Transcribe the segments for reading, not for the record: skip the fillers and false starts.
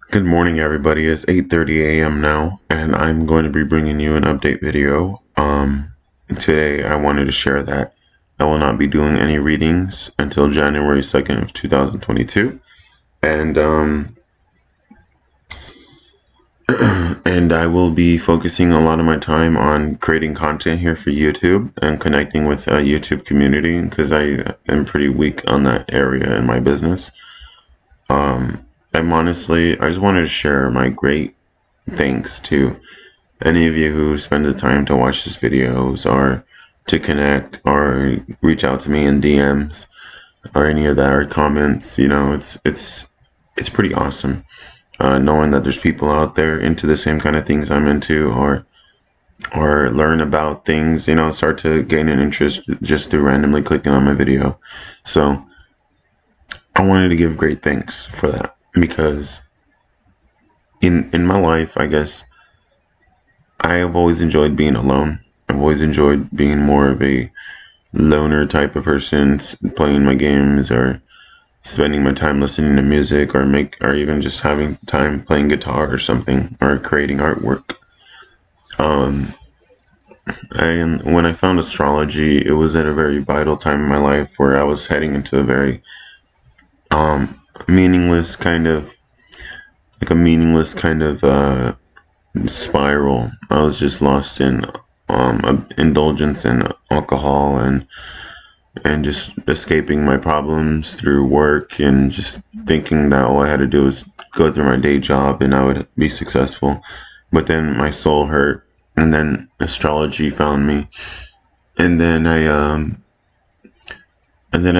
Good morning, everybody. It's 8:30 a.m. now, and I'm going to be bringing you an update video. Today I wanted to share that I will not be doing any readings until January 2nd of 2022, and and I will be focusing a lot of my time on creating content here for YouTube and connecting with a YouTube community because I am pretty weak on that area in my business. I just wanted to share my great thanks to any of you who spend the time to watch these videos or to connect or reach out to me in DMs or any of that or comments. It's pretty awesome knowing that there's people out there into the same kind of things I'm into or learn about things. Start to gain an interest just through randomly clicking on my video. So I wanted to give great thanks for that because in my life, I guess I have always enjoyed being alone. I've always enjoyed being more of a loner type of person, playing my games or spending my time listening to music or even just having time playing guitar or something or creating artwork. Um, and when I found astrology, it was at a very vital time in my life where I was heading into a very meaningless kind of like a meaningless kind of spiral. I was just lost in indulgence in alcohol and just escaping my problems through work and just thinking that all I had to do was go through my day job and I would be successful. But then my soul hurt, and then astrology found me, and then I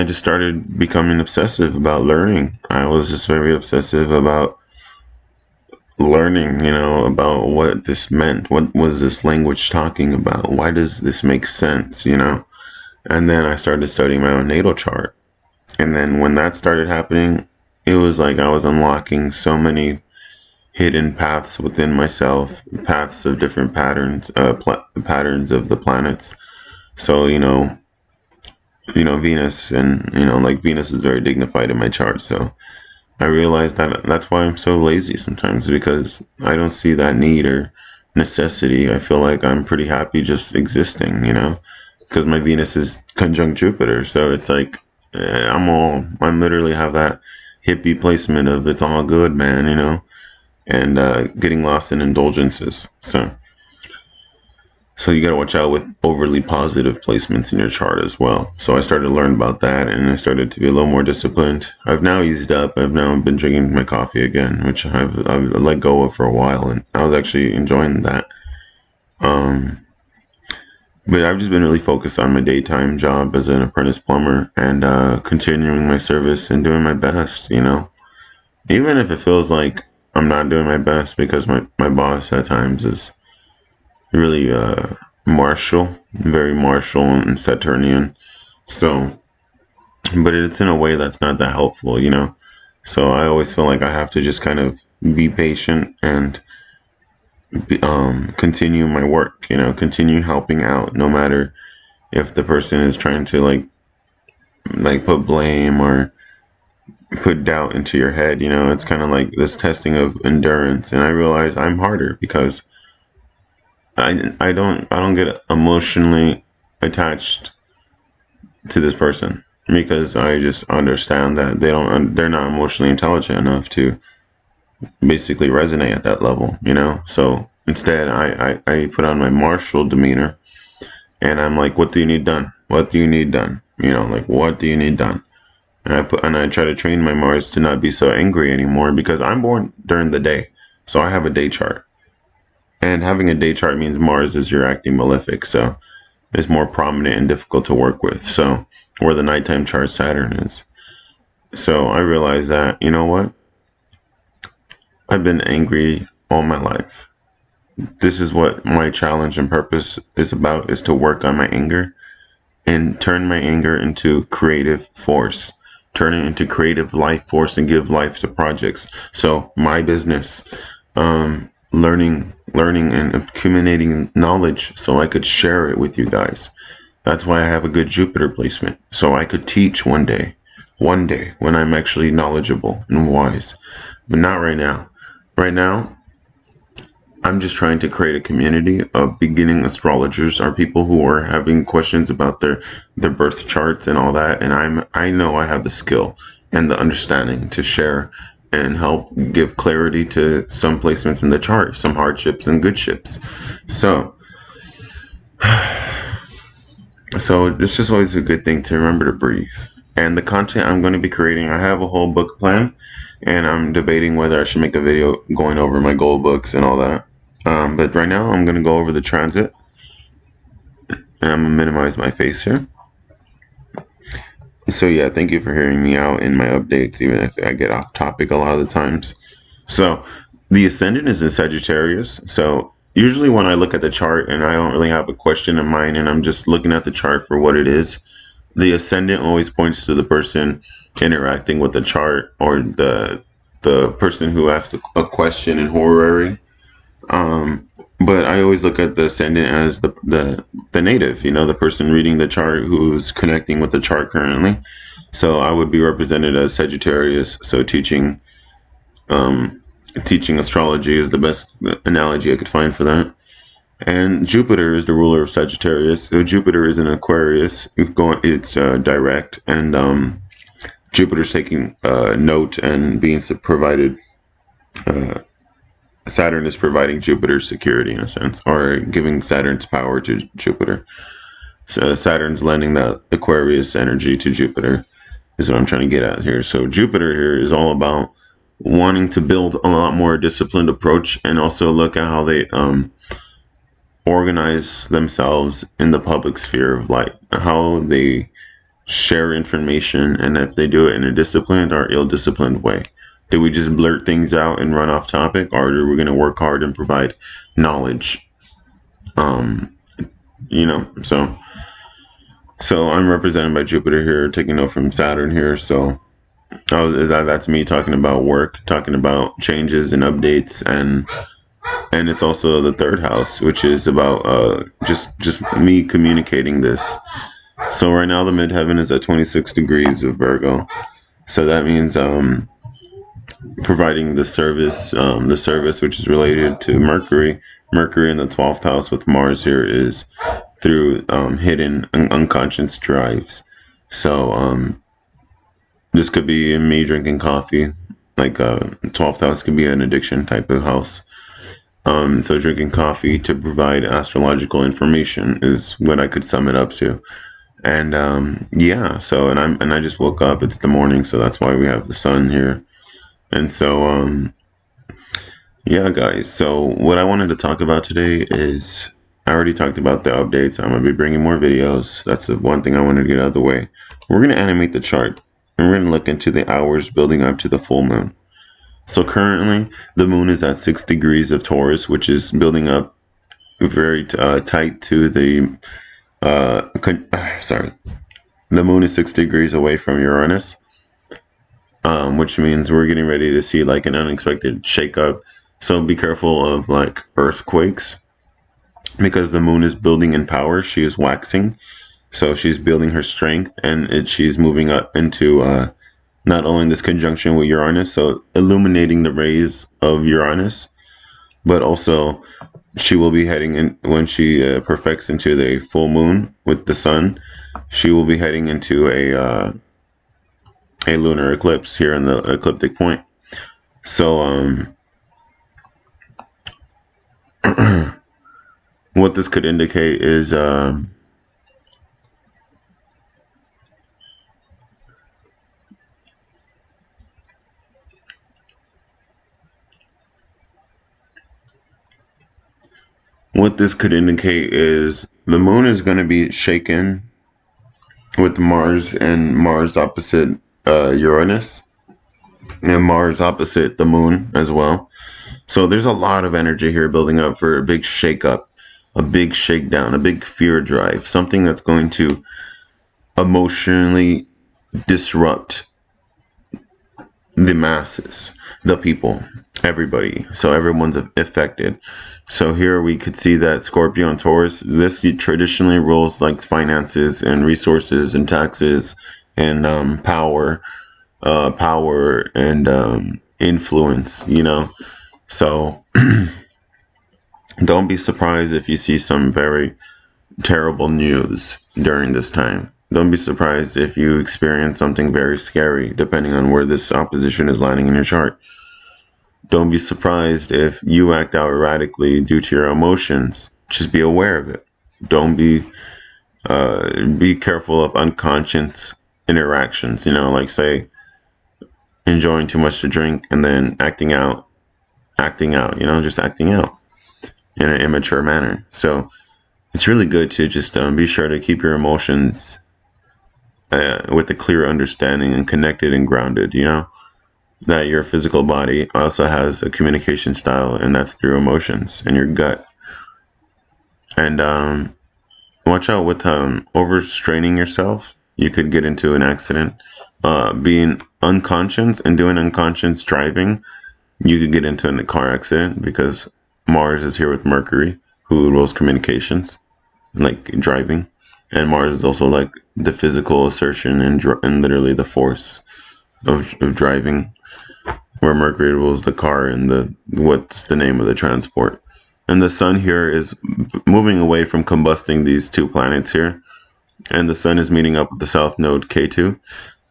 just started becoming obsessive about learning. I was just very obsessive about learning, about what this meant. What was this language talking about? Why does this make sense? And then I started studying my own natal chart. And then when that started happening, it was like I was unlocking so many hidden paths within myself, paths of different patterns, patterns of the planets. So, Venus and, like Venus is very dignified in my chart. So I realized that that's why I'm so lazy sometimes because I don't see that need or necessity. I feel like I'm pretty happy just existing, because my Venus is conjunct Jupiter. So it's like I literally have that hippie placement of it's all good, man, and getting lost in indulgences. So you got to watch out with overly positive placements in your chart as well. So I started to learn about that and I started to be a little more disciplined. I've now eased up. I've now been drinking my coffee again, which I've let go of for a while, and I was actually enjoying that. Um, but I've just been really focused on my daytime job as an apprentice plumber and continuing my service and doing my best. Even if it feels like I'm not doing my best because my boss at times is really martial, very martial and Saturnian. So, but it's in a way that's not that helpful. So I always feel like I have to just kind of be patient and continue my work. Continue helping out, no matter if the person is trying to like put blame or put doubt into your head. It's kind of like this testing of endurance, and I realize I'm harder because I don't get emotionally attached to this person because I just understand that they're not emotionally intelligent enough to basically resonate at that level. So instead I put on my martial demeanor and I'm like, what do you need done? What do you need done? Like, what do you need done? And I try to train my Mars to not be so angry anymore because I'm born during the day. So I have a day chart. And having a day chart means Mars is your acting malefic, so it's more prominent and difficult to work with. So where the nighttime chart Saturn is. So I realized that, you know what? I've been angry all my life. This is what my challenge and purpose is about, is to work on my anger and turn my anger into creative force. Turn it into creative life force and give life to projects. So my business, learning and accumulating knowledge so I could share it with you guys. That's why I have a good Jupiter placement, so I could teach one day when I'm actually knowledgeable and wise, but not right now. Right now, I'm just trying to create a community of beginning astrologers, or people who are having questions about their birth charts and all that. And I know I have the skill and the understanding to share and help give clarity to some placements in the chart, some hardships and good ships. So So it's just always a good thing to remember to breathe. And the content I'm going to be creating, I have a whole book plan, and I'm debating whether I should make a video going over my goal books and all that. But right now, I'm going to go over the transit, and I'm going to minimize my face here. So yeah, thank you for hearing me out in my updates, even if I get off topic a lot of the times. So the ascendant is in Sagittarius. So usually when I look at the chart and I don't really have a question in mind and I'm just looking at the chart for what it is, the ascendant always points to the person interacting with the chart, or the person who asked a question in horary. But I always look at the ascendant as the native, the person reading the chart who's connecting with the chart currently. So I would be represented as Sagittarius. So teaching astrology is the best analogy I could find for that. And Jupiter is the ruler of Sagittarius. So Jupiter is in Aquarius. It's direct, and Jupiter's taking note and being provided. Saturn is providing Jupiter security in a sense, or giving Saturn's power to Jupiter. So Saturn's lending that Aquarius energy to Jupiter, is what I'm trying to get at here. So Jupiter here is all about wanting to build a lot more disciplined approach, and also look at how they organize themselves in the public sphere of light, how they share information, and if they do it in a disciplined or ill-disciplined way. Do we just blurt things out and run off topic, or are we going to work hard and provide knowledge? So I'm represented by Jupiter here, taking note from Saturn here. So that's me talking about work, talking about changes and updates, and it's also the third house, which is about just me communicating this. So right now the midheaven is at 26 degrees of Virgo. So that means providing the service which is related to Mercury. Mercury in the 12th house with Mars here is through hidden unconscious drives. So this could be me drinking coffee. Like 12th house could be an addiction type of house. So drinking coffee to provide astrological information is what I could sum it up to. And yeah, so and I just woke up. It's the morning, so that's why we have the sun here. And so yeah, guys. So what I wanted to talk about today is, I already talked about the updates. I'm gonna be bringing more videos. That's the one thing I wanted to get out of the way. We're gonna animate the chart, and we're gonna look into the hours building up to the full moon. So currently, the moon is at 6 degrees of Taurus, which is building up very tight to the sorry. The moon is 6 degrees away from Uranus, which means we're getting ready to see like an unexpected shakeup. So be careful of like earthquakes, because the moon is building in power. She is waxing, so she's building her strength, and she's moving up into not only this conjunction with Uranus, so illuminating the rays of Uranus, but also she will be heading in, when she perfects into the full moon with the sun, she will be heading into a lunar eclipse here in the ecliptic point. So what this could indicate is the moon is going to be shaken with Mars, and Mars opposite Uranus, and Mars opposite the moon as well. So there's a lot of energy here building up for a big shakeup, a big shakedown, a big fear drive, something that's going to emotionally disrupt the masses, the people, everybody. So everyone's affected. So here we could see that Scorpio and Taurus, this traditionally rules like finances and resources and taxes and power and influence, So don't be surprised if you see some very terrible news during this time. Don't be surprised if you experience something very scary, depending on where this opposition is landing in your chart. Don't be surprised if you act out erratically due to your emotions. Just be aware of it. Don't be careful of unconscious interactions. Like say enjoying too much to drink and then acting out, just acting out in an immature manner. So it's really good to just be sure to keep your emotions with a clear understanding and connected and grounded. That your physical body also has a communication style, and that's through emotions and your gut. And watch out with overstraining yourself. You could get into an accident. Being unconscious and doing unconscious driving, you could get into a car accident because Mars is here with Mercury, who rules communications, like driving. And Mars is also like the physical assertion and literally the force of driving, where Mercury rules the car and what's the name of the transport. And the sun here is moving away from combusting these two planets here, and the sun is meeting up with the south node K2,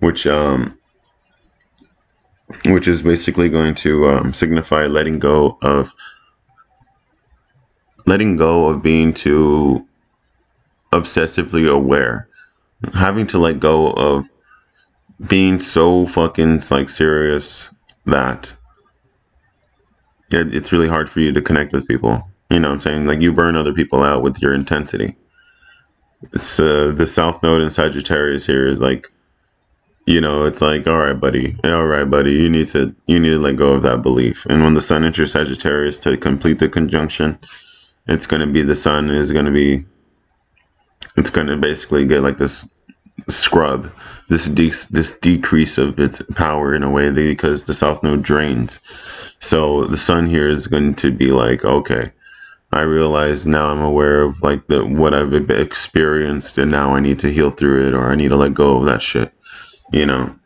which is basically going to signify letting go of being too obsessively aware, having to let go of being so fucking like serious that it's really hard for you to connect with people. You know what I'm saying? Like you burn other people out with your intensity. It's the south node in Sagittarius here is like, it's like, all right, buddy, you need to let go of that belief. And when the sun enters Sagittarius to complete the conjunction, it's going to be it's going to basically get like this scrub, this decrease of its power in a way because the south node drains. So the sun here is going to be like, okay, I realize now I'm aware of like what I've experienced, and now I need to heal through it, or I need to let go of that shit. We're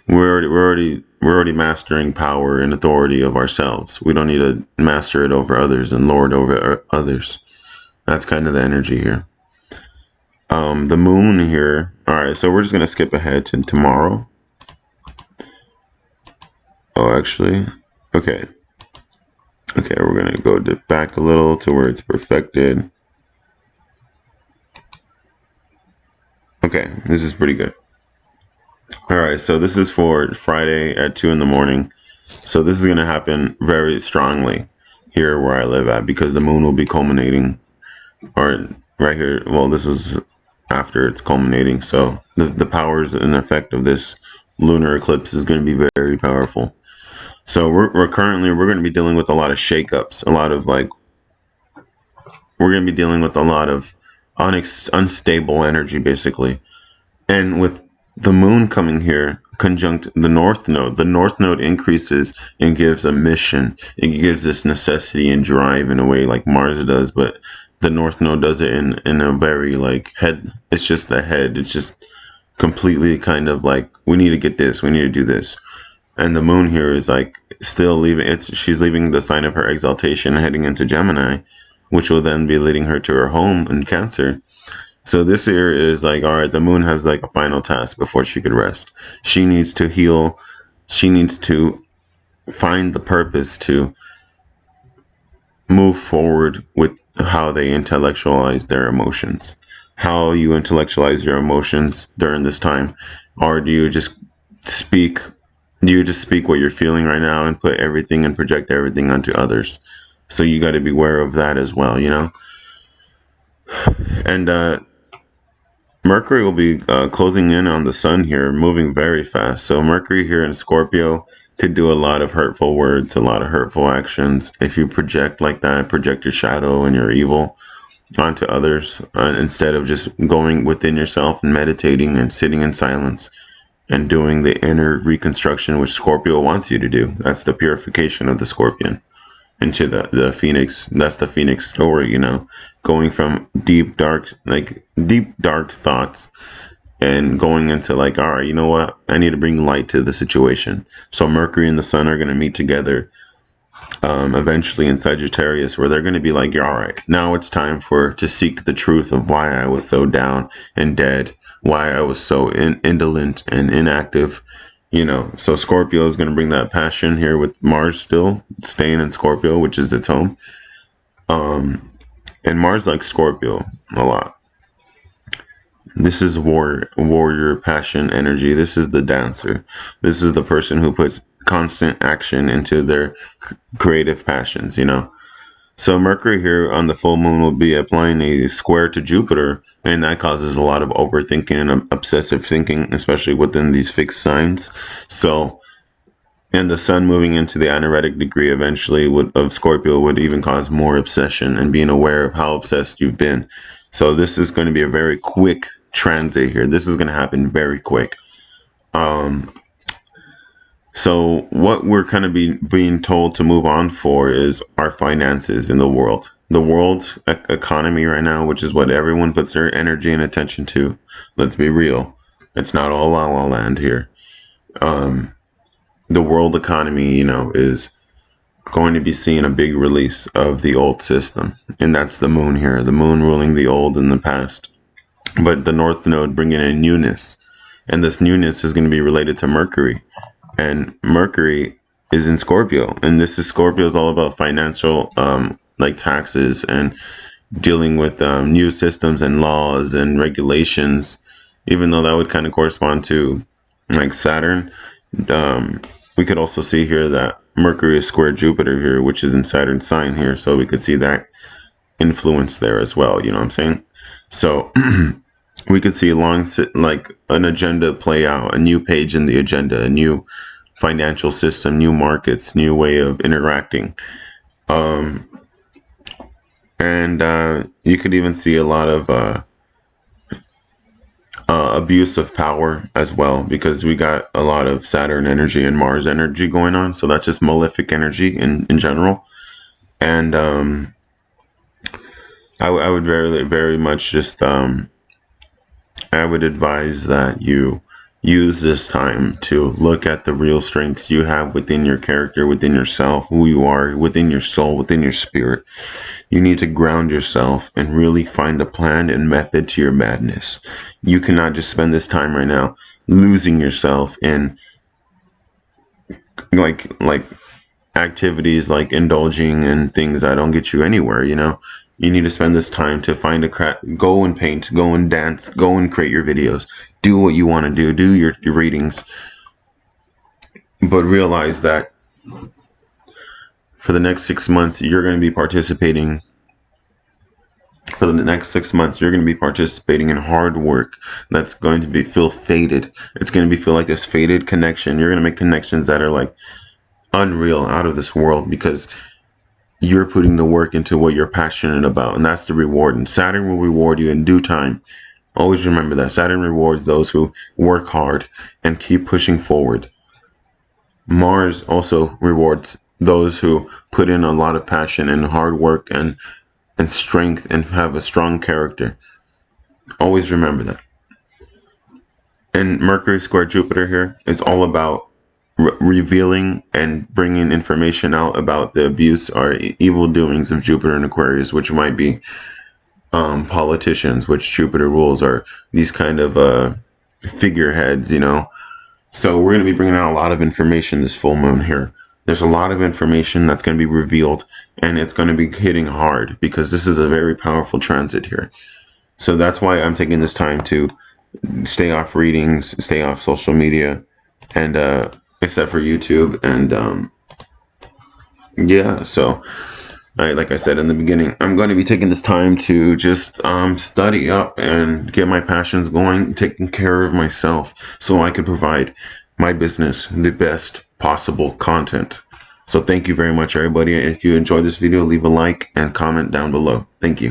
already mastering power and authority of ourselves. We don't need to master it over others and lord over others. That's kind of the energy here. The moon here. All right, so we're just gonna skip ahead to tomorrow. Oh, actually, okay. Okay, we're gonna go back a little to where it's perfected. Okay, this is pretty good. All right, so this is for Friday at 2 a.m. So this is gonna happen very strongly here where I live at, because the moon will be culminating, or right here. Well, this was after it's culminating, so the powers and effect of this lunar eclipse is going to be very powerful. So we're going to be dealing with a lot of shakeups, we're going to be dealing with a lot of unstable energy, basically. And with the moon coming here conjunct the north node increases and gives a mission. It gives this necessity and drive in a way like Mars does, but the north node does it in a very like head. It's just the head. It's just completely kind of like, we need to get this, we need to do this. And the moon here is like still leaving. She's leaving the sign of her exaltation, heading into Gemini, which will then be leading her to her home in Cancer. So this year is like, all right, the moon has like a final task before she could rest. She needs to heal. She needs to find the purpose to move forward with how they intellectualize their emotions. How you intellectualize your emotions during this time, or do you just speak what you're feeling right now and put everything and project everything onto others? So you got to be aware of that as well, And Mercury will be closing in on the sun here, moving very fast. So Mercury here in Scorpio could do a lot of hurtful words, a lot of hurtful actions. If you project like that, project your shadow and your evil onto others, instead of just going within yourself and meditating and sitting in silence and doing the inner reconstruction, which Scorpio wants you to do. That's the purification of the Scorpion into the Phoenix. That's the Phoenix story, going from deep dark thoughts and going into like, all right, you know what, I need to bring light to the situation. So Mercury and the sun are going to meet together eventually in Sagittarius, where they're going to be like, "You're all right. Now it's time to seek the truth of why I was so down and dead, why I was so indolent and inactive." So Scorpio is going to bring that passion here with Mars still staying in Scorpio, which is its home. And Mars likes Scorpio a lot. This is warrior passion energy. This is the dancer. This is the person who puts constant action into their creative passions, So Mercury here on the full moon will be applying a square to Jupiter, and that causes a lot of overthinking and obsessive thinking, especially within these fixed signs. So, and the sun moving into the anaretic degree eventually of Scorpio would even cause more obsession and being aware of how obsessed you've been. So this is going to be a very quick transit here. This is going to happen very quick. So what we're kind of being told to move on for is our finances in the world. The world economy right now, which is what everyone puts their energy and attention to. Let's be real. It's not all La La Land here. The world economy, is going to be seeing a big release of the old system. And that's the moon here. The moon ruling the old and the past. But the North Node bringing in newness. And this newness is going to be related to Mercury. And Mercury is in Scorpio. And Scorpio is all about financial, like taxes and dealing with new systems and laws and regulations. Even though that would kind of correspond to like Saturn. We could also see here that Mercury is square Jupiter here, which is in Saturn's sign here. So we could see that influence there as well. You know what I'm saying? So we could see like an agenda play out, a new page in the agenda, a new financial system, new markets, new way of interacting. And you could even see a lot of abuse of power as well, because we got a lot of Saturn energy and Mars energy going on. So that's just malefic energy in general. And I would very much just I would advise that you use this time to look at the real strengths you have within your character, within yourself, who you are, within your soul, within your spirit. You need to ground yourself and really find a plan and method to your madness. You cannot just spend this time right now losing yourself in like activities like indulging in things that don't get you anywhere. You need to spend this time to find go and paint, go and dance, go and create your videos, do what you want to do your readings, but realize that for the next 6 months, you're going to be participating. For the next 6 months, you're going to be participating in hard work that's going to feel faded. It's going to feel like this faded connection. You're going to make connections that are like unreal, out of this world, because you're putting the work into what you're passionate about, and that's the reward. And Saturn will reward you in due time. Always remember that. Saturn rewards those who work hard and keep pushing forward. Mars also rewards those who put in a lot of passion and hard work and strength and have a strong character. Always remember that. And Mercury square Jupiter here is all about revealing and bringing information out about the abuse or evil doings of Jupiter and Aquarius, which might be politicians, which Jupiter rules, are these kind of figureheads, So we're going to be bringing out a lot of information this full moon here. There's a lot of information that's going to be revealed, and it's going to be hitting hard because this is a very powerful transit here. So that's why I'm taking this time to stay off readings, stay off social media, and except for YouTube. And yeah, so like I said in the beginning, I'm going to be taking this time to just study up and get my passions going, taking care of myself so I can provide my business the best possible content. So thank you very much, everybody. If you enjoyed this video, leave a like and comment down below. Thank you.